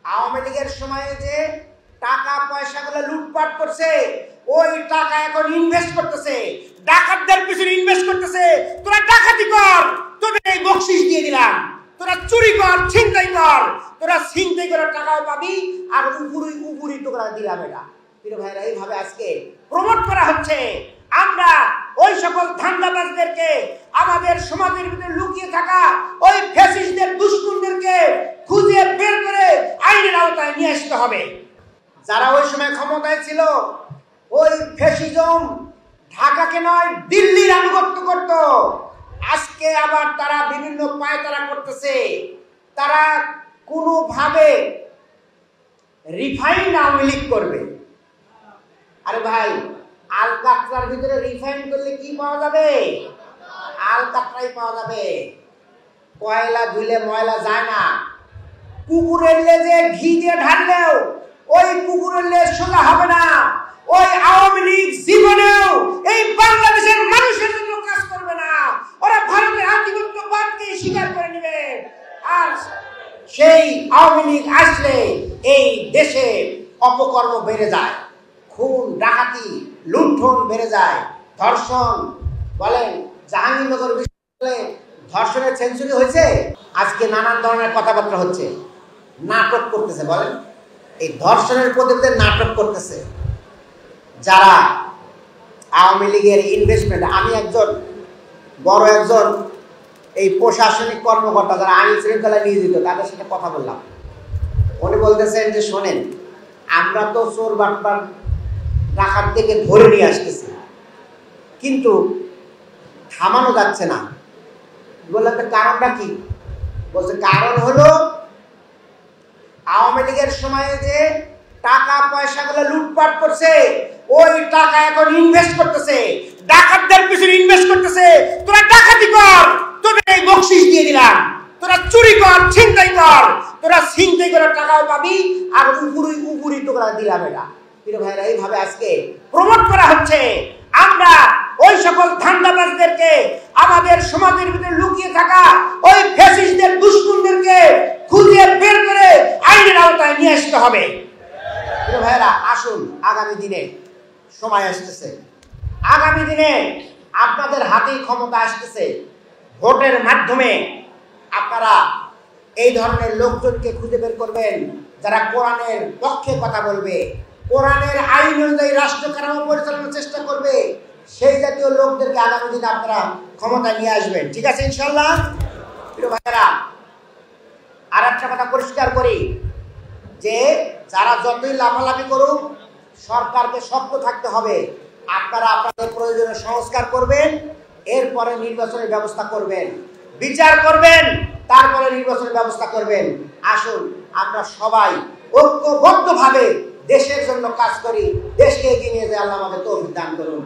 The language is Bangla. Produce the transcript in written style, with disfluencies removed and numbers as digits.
আওয়ামী লীগের সময়ে যে টাকা পয়সাগুলো লুটপাট করছে, ওই টাকা এখন ইনভেস্ট করতেছে, ডাকাতদের পিছনে ইনভেস্ট করতেছে। তোরা ডাকাতি কর, তোদের এই বকশিশ দিয়ে দিলাম, তোরা চুরি কর, ছিনতাই কর, তোরা ছিনতাই করে টাকাও পাবি আর উপরি তোরা দিলাম। এটা প্রিয় ভাইরা, এইভাবে আজকে প্রমোট করা হচ্ছে। আমরা ওই সকল ধান্দাবাজদেরকে, আমাদের সমাজের ভিতরে লুকিয়ে থাকা ওই ফ্যাসিস্টদের, দুষ্কৃতীদেরকে খুঁজে বের করে আইনের আওতায় নিয়ে আসতে হবে। যারা ওই সময় ক্ষমতায় ছিল, ওই ফ্যাসিজম ঢাকাকে নয় দিল্লির আনুগত্য করত। আজকে আবার তারা বিভিন্ন পায়তারা করতেছে। তারা কোনোভাবে রিফাইন্ড আওয়ামী লীগ করবে। আরে ভাই, আলকাতরার ভিতরে রিফাইন করলে কি পাওয়া যাবে? আলকাতরাই পাওয়া যাবে। কয়লা ধুলে ময়লা যায় না। কুকুরের লেজে ঘি দিয়ে ঢাললেও ওই কুকুরের লেজ সোজা হবে না। ওই আওয়ামী লীগ জীবনেও এই বাংলাদেশের মানুষের জন্য কাজ করবে না। ওরা ভারতের আধিপত্যবাদকে স্বীকার করে নেবে। আর সেই আওয়ামী লীগ আসলে এই দেশে অপকর্ম বেড়ে যায়, খুন ডাকাতি লুণ্ঠন বেড়ে যায়, ধর্ষণ। বলেন জাহাঙ্গীরনগর বিশ্ববিদ্যালয়ে ধর্ষণের সেঞ্চুরি হয়েছে। আজকে নানান ধরনের কথাবার্তা হচ্ছে, নাটক করতেছে। বলেন এই ধর্ষণের প্রতিবাদে নাটক করতেছে যারা আওয়ামী লীগের ইনভেস্টমেন্ট। আমি একজন বড় একজন এই প্রশাসনিক কর্মকর্তা যারা আইন শৃঙ্খলা নিয়োজিত, তাদের সাথে কথা বললাম। উনি বলতেছেন যে শোনেন, আমরা তো চোর বাটপার ডাকাত থেকে ধরে নিয়ে আসতেছি, কিন্তু থামানো যাচ্ছে না। বললাম তো কারণটা কি? বলছে কারণ হলো আওয়ামী লীগের সময়ে যে টাকা পয়সাগুলো লুটপাট করছে, ওই টাকা এখন ইনভেস্ট করতেছে, ডাকাতদের পিছনে ইনভেস্ট করতেছে। তোরা ডাকাতি কর, তোদের এই বকশিশ দিয়ে দিলাম, তোরা চুরি কর, ছিনতাই কর, তোরা ছিনতাই করে টাকাও পাবি আর উপরি তোরা দিলাম। এটা প্রিয় ভাইরা, এইভাবে আজকে প্রমোট করা হচ্ছে। আমরা ওই সকল ধান্দাবাজদেরকে, আমাদের সমাজের ভিতরে লুকিয়ে থাকা ওই ফ্যাসিস্টদের, দুষ্কৃতীদেরকে খুঁজে বের করে আইনের আওতায় নিয়ে আসতে হবে। প্রিয় ভাইরা, আসুন, আগামী দিনে সময় আসতেছে, আগামী দিনে আপনাদের হাতেই ক্ষমতা আসতেছে। ভোটের মাধ্যমে আপনারা এই ধরনের লোকজনকে খুঁজে বের করবেন যারা কোরআনের পক্ষে কথা বলবে, কোরআনের আইন অনুযায়ী রাষ্ট্র কাঠামো পরিচালনার চেষ্টা করবে। সেই জাতীয় লোকদেরকে আগামী দিনে আপনারা ক্ষমতা নিয়ে আসবেন। ঠিক আছে ইনশাল্লাহ? প্রিয় ভাইরা, আর একটা কথা পরিষ্কার করি যে যারা যতই লাফালাফি করুক, সরকারকে শক্ত থাকতে হবে। আপনারা আপনাদের প্রয়োজনীয় সংস্কার করবেন, এরপরে নির্বাচনের ব্যবস্থা করবেন, বিচার করবেন, তারপরে নির্বাচনের ব্যবস্থা করবেন। আসুন আমরা সবাই ঐক্যবদ্ধভাবে দেশের জন্য কাজ করি, দেশকে এগিয়ে নিয়ে যায়। আল্লাহ আমাদের তৌফিক দান করুন।